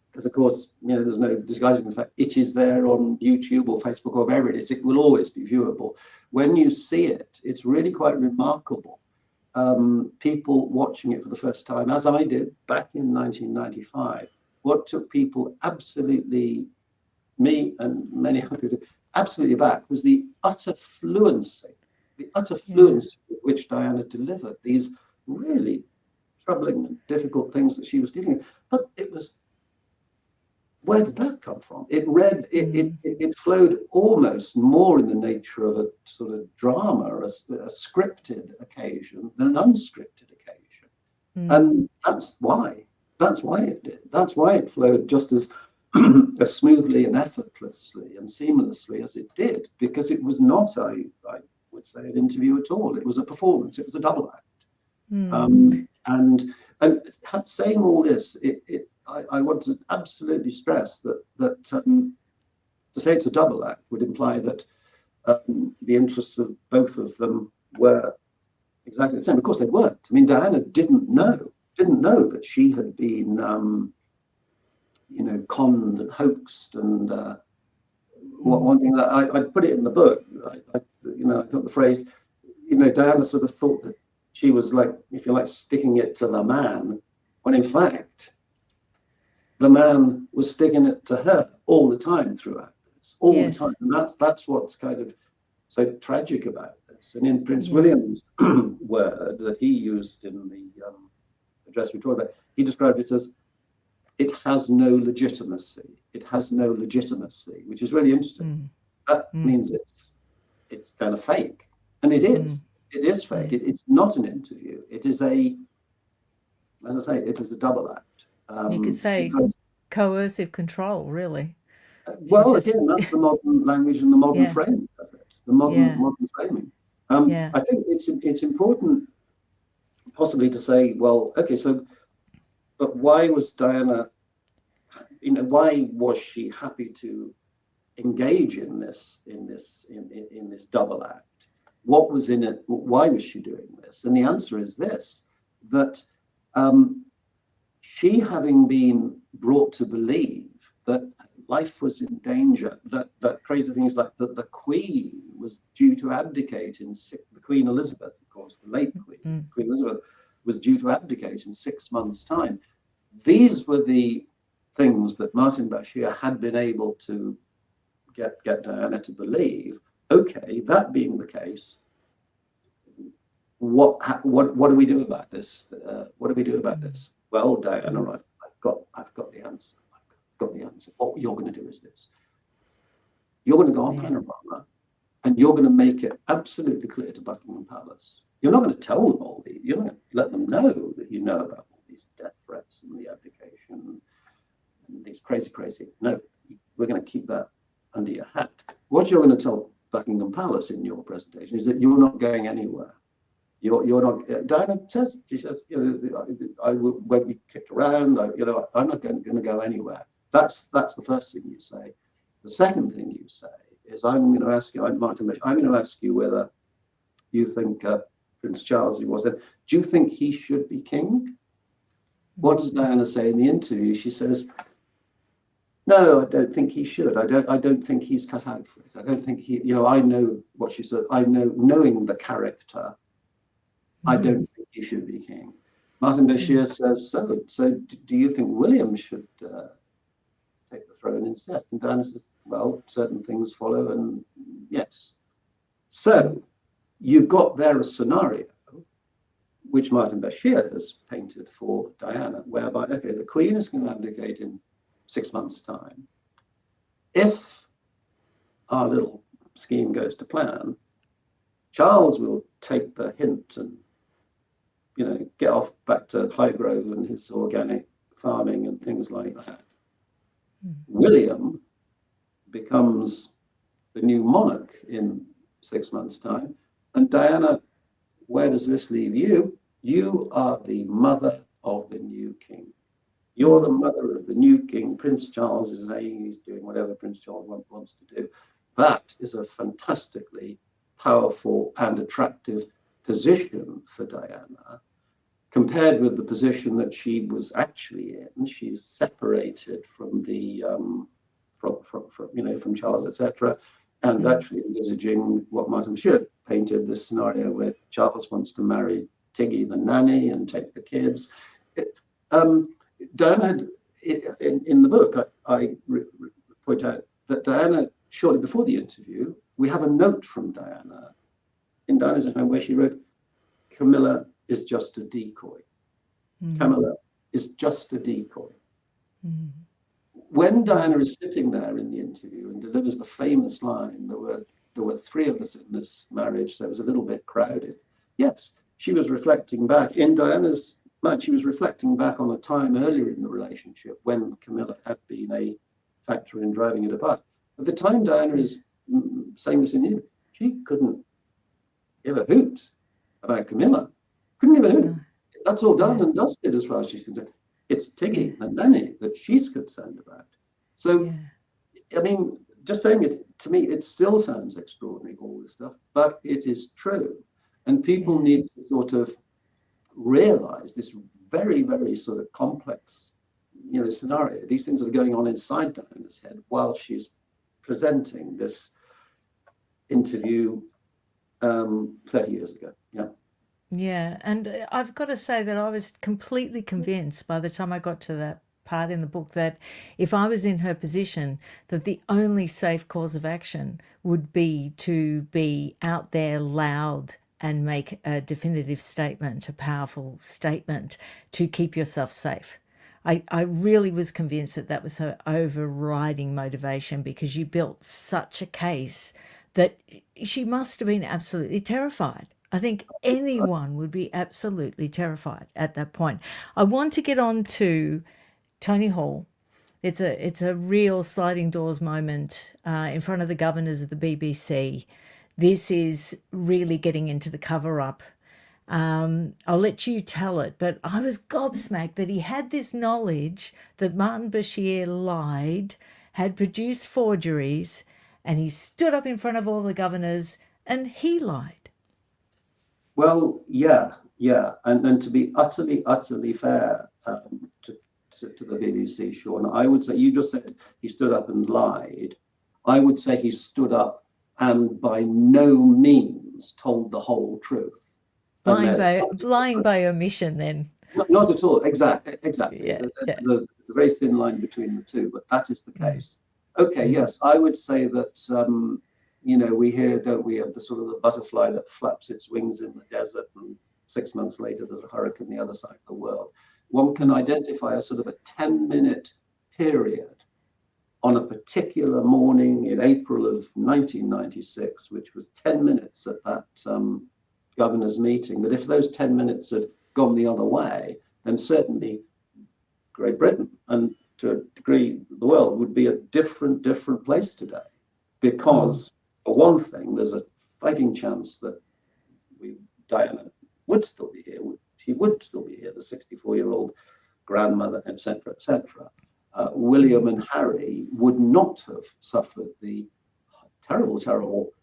because of course, there's no disguising the fact it is there on YouTube or Facebook or wherever it is, it will always be viewable. When you see it, it's really quite remarkable. People watching it for the first time, as I did back in 1995, what took people absolutely, me and many other people, absolutely back was the utter fluency Yeah. with which Diana delivered these really troubling and difficult things that she was dealing with. But it was, where did that come from? It flowed almost more in the nature of a sort of drama, a scripted occasion than an unscripted occasion. And that's why it did. That's why it flowed just as as smoothly and effortlessly and seamlessly as it did, because it was not, I would say, an interview at all. It was a performance. It was a double act. And saying all this, I want to absolutely stress that to say it's a double act would imply that the interests of both of them were exactly the same. Of course, they weren't. I mean, Diana didn't know that she had been, conned and hoaxed. And one thing that I put it in the book, I thought the phrase, Diana sort of thought that she was like, if you like, sticking it to the man, when in fact, the man was sticking it to her all the time throughout this, all the time. And that's what's kind of so tragic about this. And in Prince William's word that he used in the address we talked about, he described it as, it has no legitimacy. It has no legitimacy, which is really interesting. That means it's kind of fake. And it is. It is fake. It's not an interview. It is as I say, it is a double act. You could say coercive control, really. Well, again, that's the modern language and the modern framing of it, the modern framing. I think it's important possibly to say, well, okay, so, but why was Diana, why was she happy to engage in this double act? What was in it? Why was she doing this? And the answer is this, that she, having been brought to believe that life was in danger, that crazy things like that the Queen was due to abdicate the Queen Elizabeth, of course, the late Queen, Queen Elizabeth, was due to abdicate in 6 months' time. These were the things that Martin Bashir had been able to get Diana to believe. Okay, that being the case, what do we do about this? What do we do about this? Well, Diana, I've got the answer. I've got the answer. What you're going to do is this. You're going to go on Panorama, and you're going to make it absolutely clear to Buckingham Palace. You're not going to tell them all these. You're not going to let them know that you know about all these death threats and the abdication and these crazy. No, we're going to keep that under your hat. What you're going to tell Buckingham Palace in your presentation is that you're not going anywhere. You're not. Diana says, I won't be kicked around. I'm not going to go anywhere. That's the first thing you say. The second thing you say is, I'm going to ask you, Martin Bashir, I'm going to ask you whether you think Prince Charles, do you think he should be king? What does Diana say in the interview? She says, no, I don't think he should. I don't think he's cut out for it. I don't think he, I know what she said. Knowing the character, I don't think he should be king. Martin Bashir says, so do you think William should take the throne instead? And Diana says, well, certain things follow, and yes. So you've got there a scenario which Martin Bashir has painted for Diana, whereby, okay, the Queen is going to abdicate in 6 months' time. If our little scheme goes to plan, Charles will take the hint and, get off back to Highgrove and his organic farming and things like that. William becomes the new monarch in 6 months' time. And Diana, where does this leave you? You are the mother of the new king. You're the mother of the new king. Prince Charles is saying he's doing whatever Prince Charles wants to do. That is a fantastically powerful and attractive position for Diana, compared with the position that she was actually in. She's separated from the from Charles, etc., and actually envisaging what Martin Bashir painted, this scenario where Charles wants to marry Tiggy the nanny and take the kids. Diana in the book, I point out that Diana, shortly before the interview, we have a note from Diana in Diana's home where she wrote, "Camilla is just a decoy. Camilla is just a decoy." When Diana is sitting there in the interview and delivers the famous line, there were three of us in this marriage, so it was a little bit crowded. Yes, she was reflecting back in Diana's mind. She was reflecting back on a time earlier in the relationship when Camilla had been a factor in driving it apart. At the time Diana is saying this in the interview, she couldn't give a hoot about Camilla. Couldn't give a hoot. That's all done and dusted as far as she's concerned. It's Tiggy and Lenny that she's concerned about. So, I mean, just saying it, to me, it still sounds extraordinary, all this stuff, but it is true. And people need to sort of realize this very, very sort of complex, scenario. These things are going on inside Diana's head while she's presenting this interview 30 years ago. Yeah, and I've got to say that I was completely convinced by the time I got to that part in the book that if I was in her position, that the only safe course of action would be to be out there loud and make a definitive statement, a powerful statement to keep yourself safe. I really was convinced that that was her overriding motivation, because you built such a case that she must have been absolutely terrified. I think anyone would be absolutely terrified at that point. I want to get on to Tony Hall. It's a real sliding doors moment in front of the governors of the BBC. This is really getting into the cover-up. I'll let you tell it, but I was gobsmacked that he had this knowledge that Martin Bashir lied, had produced forgeries, and he stood up in front of all the governors and he lied. Well, yeah. And to be utterly fair to the BBC, Sean, I would say, you just said he stood up and lied. I would say he stood up and by no means told the whole truth. Lying by omission, then. Not at all. Exactly. Yeah. There's a very thin line between the two, but that is the case. Okay, yes, I would say that, we hear, don't we, of the sort of the butterfly that flaps its wings in the desert, and 6 months later there's a hurricane the other side of the world. One can identify a sort of a 10-minute period on a particular morning in April of 1996, which was 10 minutes at that governor's meeting, that if those 10 minutes had gone the other way, then certainly Great Britain, and to a degree the world, would be a different place today. Because, for one thing, there's a fighting chance that Diana would still be here. She would still be here, the 64-year-old grandmother, etc., etc. William and Harry would not have suffered the terrible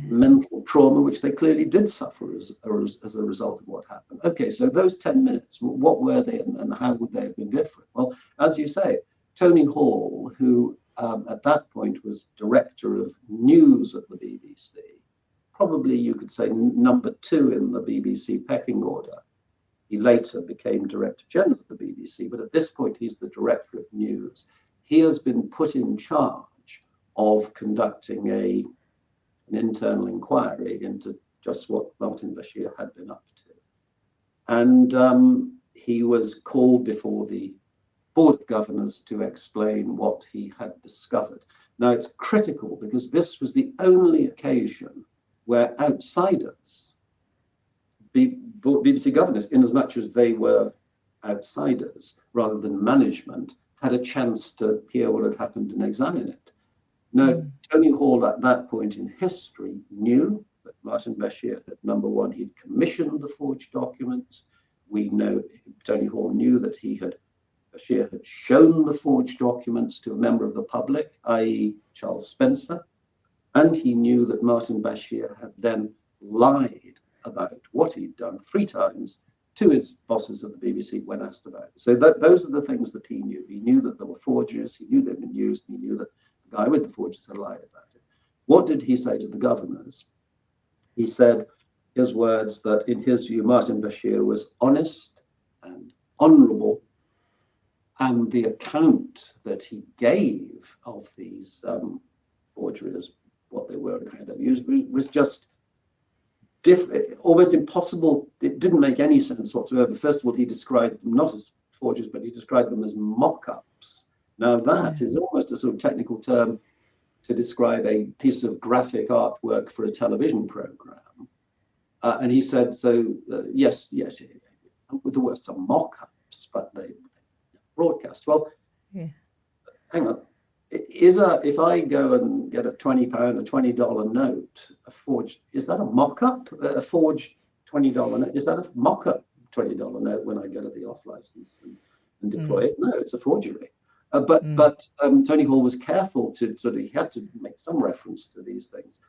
mental trauma which they clearly did suffer as a result of what happened. Okay, so those 10 minutes, what were they and how would they have been different? Well, as you say, Tony Hall, who at that point was director of news at the BBC, probably you could say number 2 in the BBC pecking order. He later became Director General of the BBC, but at this point he's the Director of News. He has been put in charge of conducting an internal inquiry into just what Martin Bashir had been up to. And he was called before the Board of Governors to explain what he had discovered. Now, it's critical because this was the only occasion where outsiders, BBC governors, in as much as they were outsiders rather than management, had a chance to hear what had happened and examine it. Now, Tony Hall at that point in history knew that Martin Bashir had, number one, he'd commissioned the forged documents. We know Tony Hall knew that Bashir had shown the forged documents to a member of the public, i.e. Charles Spencer, and he knew that Martin Bashir had then lied about what he'd done 3 times to his bosses at the BBC when asked about it. So those are the things that he knew. He knew that there were forgeries, he knew they'd been used, and he knew that the guy with the forgeries had lied about it. What did he say to the governors? He said, his words, that in his view, Martin Bashir was honest and honourable, And the account that he gave of these forgeries, what they were and how they were used, was just almost impossible. It didn't make any sense whatsoever. First of all, he described them not as forgeries, but he described them as mock-ups. Now, that is almost a sort of technical term to describe a piece of graphic artwork for a television program. And he said, yes, there were some mock-ups, but they broadcast. Well, hang on. If I go and get a £20, a $20 note, is that a mock-up? A forged $20 note? Is that a mock-up $20 note when I go to the off license and deploy it? No, it's a forgery. But Tony Hall was careful to he had to make some reference to these things.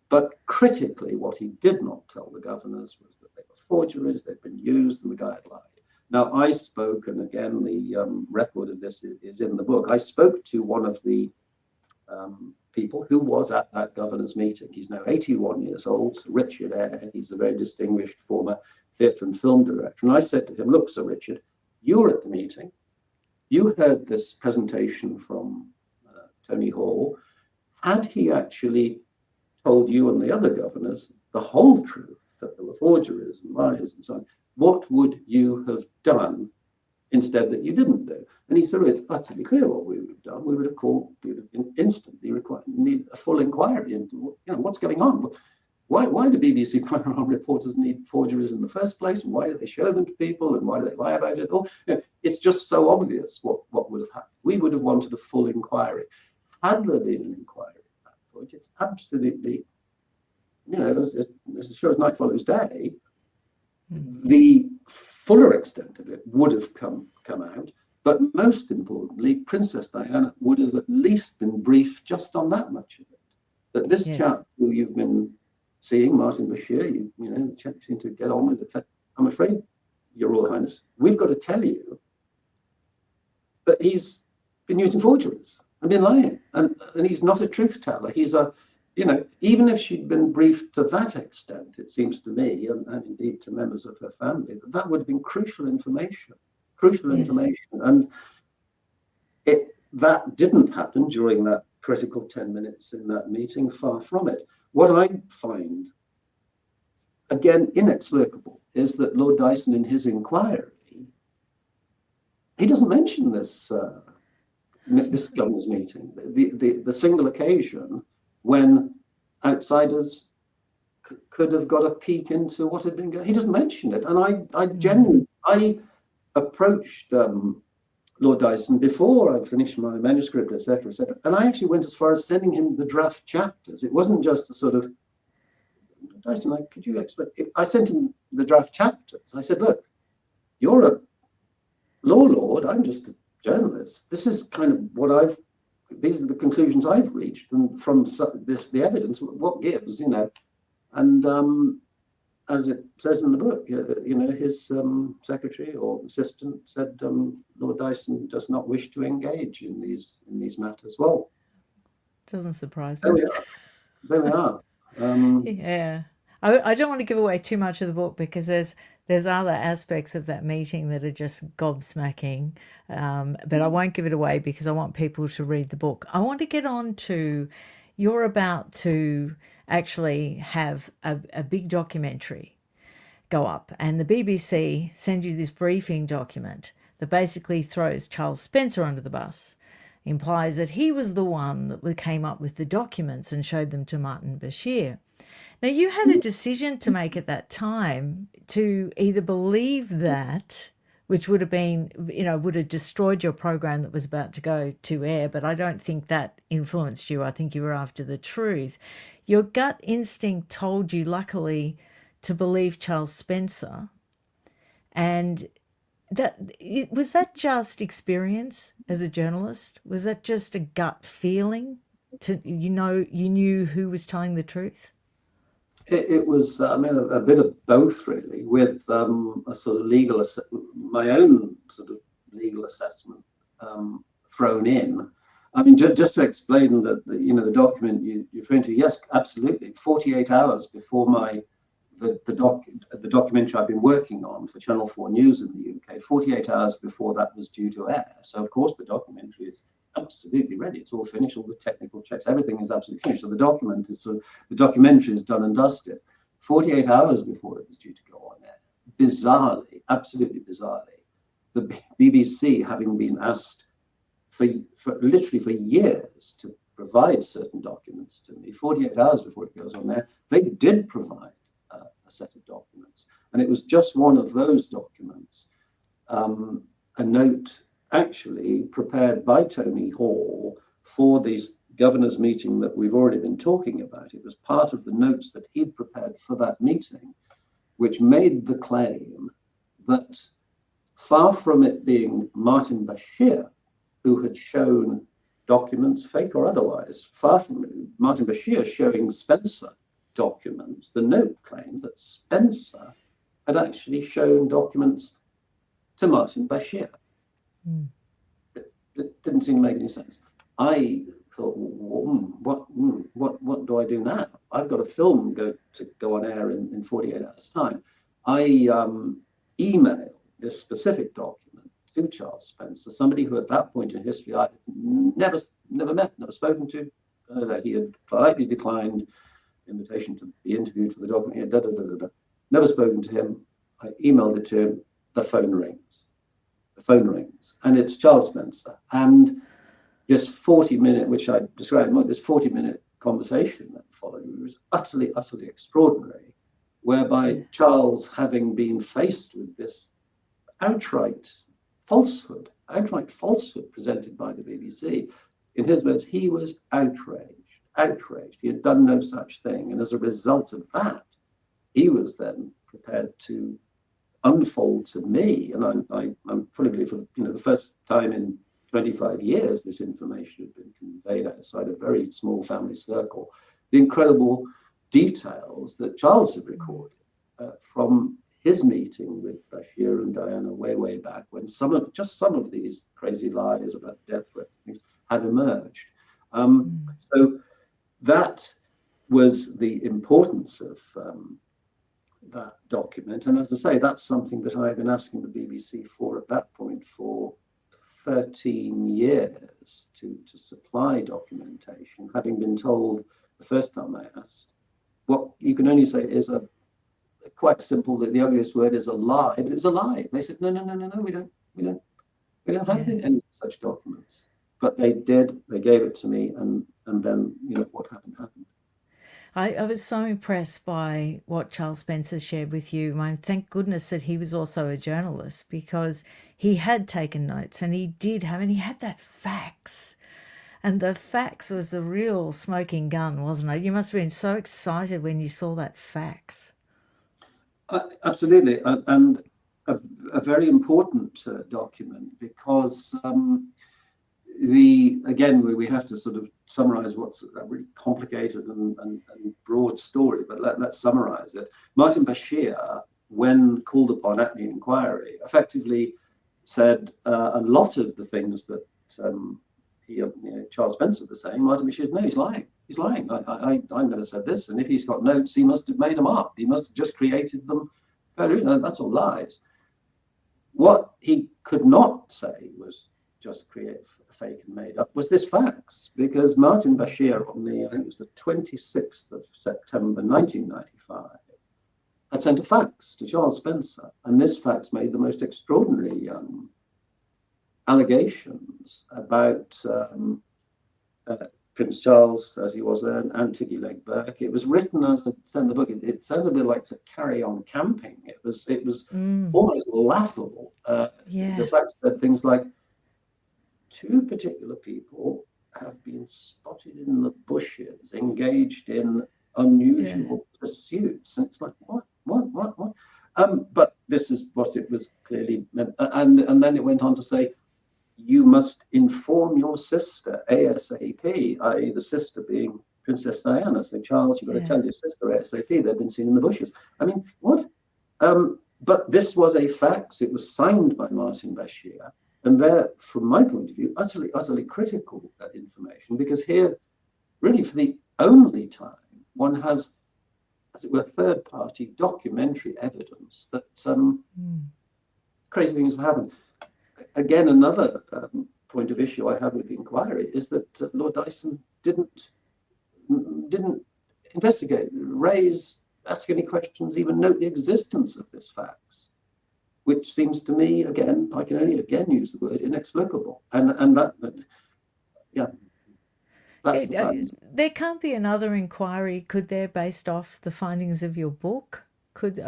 But critically, what he did not tell the governors was that they were forgeries, they'd been used, and the guy had lied. Now, I spoke, and again, the record of this is in the book. I spoke to one of the people who was at that governor's meeting. He's now 81 years old, Richard Eyre. He's a very distinguished former theatre and film director. And I said to him, look, Sir Richard, you were at the meeting. You heard this presentation from Tony Hall. Had he actually told you and the other governors the whole truth, that there were forgeries and lies and so on, what would you have done instead that you didn't do? And he said, it's utterly clear what we would have done. We would have instantly need a full inquiry into what's going on. Why do BBC Panorama reporters need forgeries in the first place? And why do they show them to people? And why do they lie about it? It's just so obvious what would have happened. We would have wanted a full inquiry. Had there been an inquiry at that point, it's absolutely, as sure as night follows day, the fuller extent of it would have come out. But most importantly, Princess Diana would have at least been briefed just on that much of it. That this chap who you've been seeing, Martin Bashir, the chap seemed to get on with it. I'm afraid, Your Royal Highness, we've got to tell you that he's been using forgeries and been lying, and he's not a truth teller. He's even if she'd been briefed to that extent, it seems to me, and indeed to members of her family, that would have been crucial information. And that didn't happen during that critical 10 minutes in that meeting, far from it. What I find, again, inexplicable is that Lord Dyson, in his inquiry, he doesn't mention this governor's meeting, the single occasion when outsiders could have got a peek into what had been going on. He doesn't mention it. And I approached Lord Dyson before I finished my manuscript, etc., etc. And I actually went as far as sending him the draft chapters. It wasn't just a sort of, Dyson, could you expect? I sent him the draft chapters. I said, look, you're a law lord. I'm just a journalist. This is kind of these are the conclusions I've reached, and from the evidence, what gives, and as it says in the book, his secretary or assistant said Lord Dyson does not wish to engage in these matters. Well, doesn't surprise me. There we are. Yeah. I don't want to give away too much of the book because there's other aspects of that meeting that are just gobsmacking, but I won't give it away because I want people to read the book. I want to get on to, you're about to actually have a big documentary go up, and the BBC send you this briefing document that basically throws Charles Spencer under the bus, implies that he was the one that came up with the documents and showed them to Martin Bashir. Now, you had a decision to make at that time to either believe that, which would have been, would have destroyed your program that was about to go to air, but I don't think that influenced you. I think you were after the truth. Your gut instinct told you, luckily, to believe Charles Spencer. And was that just experience as a journalist? Was that just a gut feeling you knew who was telling the truth? It was, a bit of both, really, with a sort of my own sort of legal assessment thrown in. I mean, just to explain that, the document you're referring to, yes, absolutely. 48 hours before my the documentary I've been working on for Channel 4 News in the UK 48 hours before that was due to air. So of course the documentary is absolutely ready. It's all finished, all the technical checks, everything is absolutely finished. So the documentary is done and dusted 48 hours before it was due to go on air. Bizarrely, absolutely bizarrely, the BBC, having been asked for literally for years to provide certain documents to me, 48 hours before it goes on there, they did provide a set of documents. And it was just one of those documents, a note actually prepared by Tony Hall for the governor's meeting that we've already been talking about. It was part of the notes that he'd prepared for that meeting, which made the claim that, far from it being Martin Bashir who had shown documents, fake or otherwise, far from Martin Bashir showing Spencer documents, the note claimed that Spencer had actually shown documents to Martin Bashir. It didn't seem to make any sense. I thought, what do I do now? I've got a film to go on air in 48 hours' time. I emailed this specific document to Charles Spencer, somebody who at that point in history I had never met, never spoken to. He had politely declined invitation to be interviewed for the document. Never spoken to him. I emailed it to him. The phone rings. And it's Charles Spencer. And this 40-minute, which I described, this 40-minute conversation that followed was utterly, utterly extraordinary, whereby Charles, having been faced with this outright falsehood presented by the BBC, in his words, he was outraged. He had done no such thing. And as a result of that, he was then prepared to unfold to me, and I'm fully believe for the first time in 25 years, this information had been conveyed outside a very small family circle, the incredible details that Charles had recorded from his meeting with Bashir and Diana way back, when some of these crazy lies about death threats and things had emerged. So that was the importance of that document. And as I say, that's something that I've been asking the BBC for at that point for 13 years to supply documentation, having been told the first time I asked, what you can only say is a quite simple, that the ugliest word is a lie, but it was a lie. They said, no, we don't have any such documents. But they did, they gave it to me, and then, what happened. I was so impressed by what Charles Spencer shared with you. Thank goodness that he was also a journalist, because he had taken notes and he had that fax. And the fax was the real smoking gun, wasn't it? You must have been so excited when you saw that fax. Absolutely. And a very important document, because we have to sort of summarize what's a really complicated and broad story, but let's summarize it. Martin Bashir, when called upon at the inquiry, effectively said a lot of the things that Charles Spencer was saying. Martin Bashir, no, he's lying. He's lying. I never said this. And if he's got notes, he must have made them up. He must have just created them. That's all lies. What he could not say was just create a fake and made up was this fax, because Martin Bashir I think it was the 26th of September 1995, had sent a fax to Charles Spencer, and this fax made the most extraordinary allegations about Prince Charles, as he was then, and Tiggy Legg Burke. It was written, as I said in the book, it sounds a bit like to carry on camping. It was almost laughable. The fact that things like, two particular people have been spotted in the bushes, engaged in unusual pursuits. And it's like, what? But this is what it was clearly meant. And then it went on to say, you must inform your sister ASAP, i.e. the sister being Princess Diana. So, Charles, you've got to tell your sister ASAP, they've been seen in the bushes. I mean, what? But this was a fax. It was signed by Martin Bashir. And there, from my point of view, utterly critical information, because here, really for the only time, one has as it were, third-party documentary evidence that crazy things have happened. Again, another point of issue I have with the inquiry is that Lord Dyson didn't investigate, ask any questions, even note the existence of this facts, which seems to me, again, I can only again use the word inexplicable. And that yeah, that's the fact. There can't be another inquiry, could there, based off the findings of your book? Could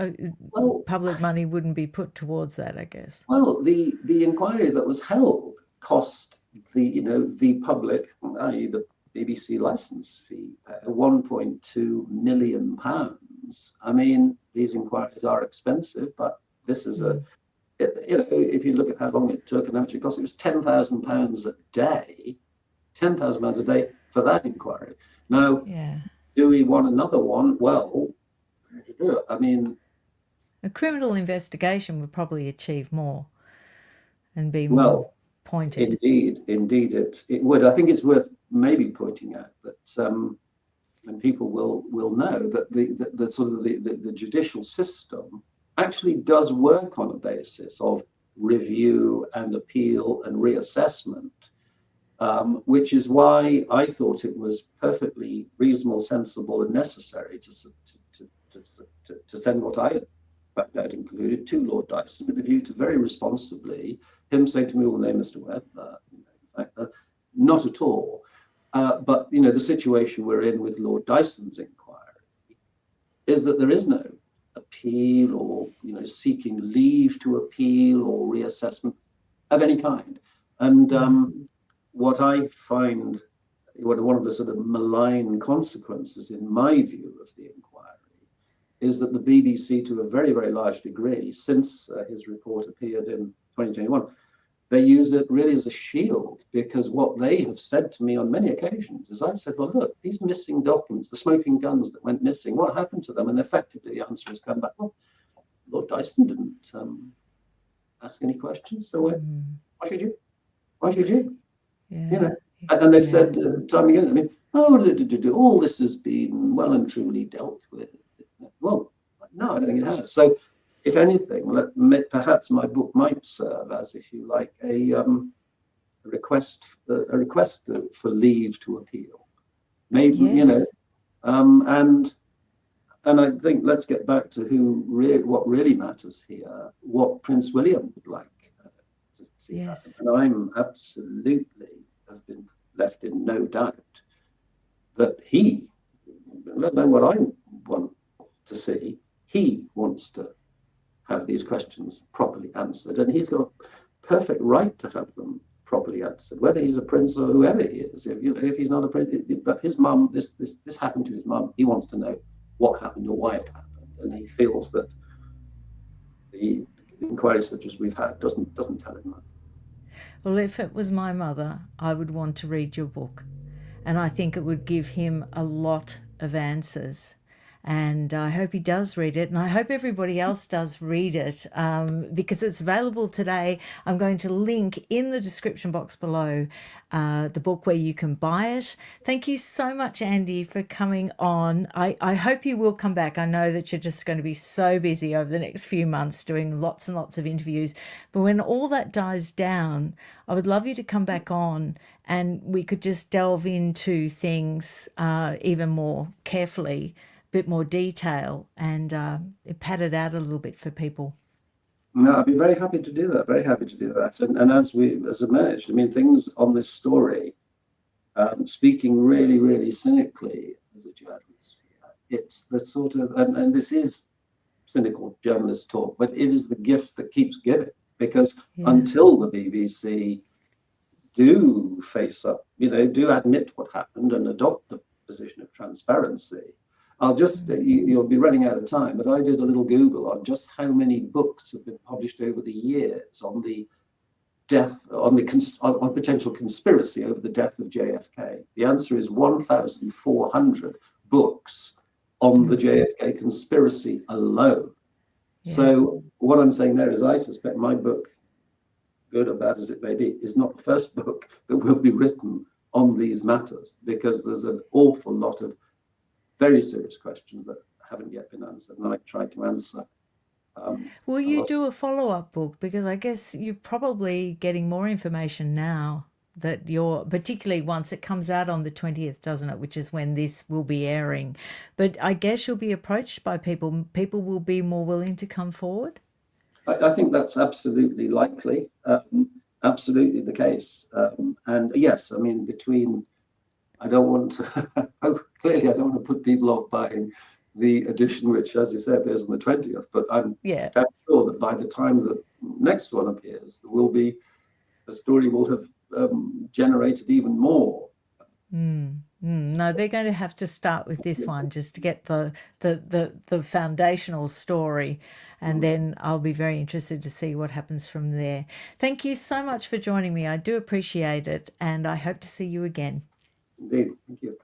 public money wouldn't be put towards that, I guess. Well, the inquiry that was held cost the public, i.e. the BBC license fee, £1.2 million. I mean, these inquiries are expensive, but this is if you look at how long it took and how much it cost, it was £10,000 a day, £10,000 a day for that inquiry. Now, do we want another one? Well, I mean, a criminal investigation would probably achieve more and be more pointed. Indeed, it would. I think it's worth maybe pointing out that, and people will know that the sort of the judicial system actually does work on a basis of review and appeal and reassessment, which is why I thought it was perfectly reasonable, sensible, and necessary to send what I had found out included to Lord Dyson with a view to very responsibly him saying to me, "Well, no, Mr. Webb, in fact, not at all." But the situation we're in with Lord Dyson's inquiry is that there is no appeal or seeking leave to appeal or reassessment of any kind. And what I find one of the sort of malign consequences, in my view, of the inquiry is that the BBC, to a very, very large degree, since his report appeared in 2021, they use it really as a shield, because what they have said to me on many occasions is I've said, well, look, these missing documents, the smoking guns that went missing, what happened to them? And effectively the answer has come back, well, Lord Dyson didn't ask any questions, so why should you? Why should you? Yeah. And they've said time again, I mean, all this has been well and truly dealt with. Well, no, I don't think it has. So, if anything, perhaps my book might serve as, if you like, a request for leave to appeal. Maybe and I think let's get back to what really matters here. What Prince William would like to see happen, and I'm absolutely have been left in no doubt that he, let alone what I want to see, he wants to have these questions properly answered, and he's got a perfect right to have them properly answered, whether he's a prince or whoever he is. If he's not a prince, but his mum, this happened to his mum. He wants to know what happened or why it happened, and he feels that the inquiry such as we've had doesn't tell him that. Well, if it was my mother, I would want to read your book, and I think it would give him a lot of answers. And I hope he does read it, and I hope everybody else does read it, because it's available today. I'm going to link in the description box below the book where you can buy it. Thank you so much, Andy, for coming on. I hope you will come back. I know that you're just going to be so busy over the next few months doing lots and lots of interviews. But when all that dies down, I would love you to come back on and we could just delve into things even more carefully, bit more detail, and pad it out a little bit for people. No, I'd be very happy to do that. Very happy to do that. And as emerged, I mean, things on this story, speaking really, really cynically as a journalist, it's the sort of, and this is cynical journalist talk, but it is the gift that keeps giving, because until the BBC do face up, do admit what happened and adopt the position of transparency, I'll just, you'll be running out of time, but I did a little Google on just how many books have been published over the years on the death, on potential conspiracy over the death of JFK. The answer is 1,400 books on the JFK conspiracy alone. So what I'm saying there is I suspect my book, good or bad as it may be, is not the first book that will be written on these matters, because there's an awful lot of very serious questions that haven't yet been answered, and I try to answer. Will A you lot. do a follow-up book? Because I guess you're probably getting more information now that you're, particularly once it comes out on the 20th, doesn't it? Which is when this will be airing. But I guess you'll be approached by people. People will be more willing to come forward. I think that's absolutely likely, absolutely the case. And yes, I mean, I don't want to, clearly, I don't want to put people off buying the edition, which, as you said, appears on the 20th, but I'm Yeah. fairly sure that by the time the next one appears, the story will have generated even more. No, they're going to have to start with this one just to get the foundational story, and then I'll be very interested to see what happens from there. Thank you so much for joining me. I do appreciate it, and I hope to see you again. Indeed. Thank you.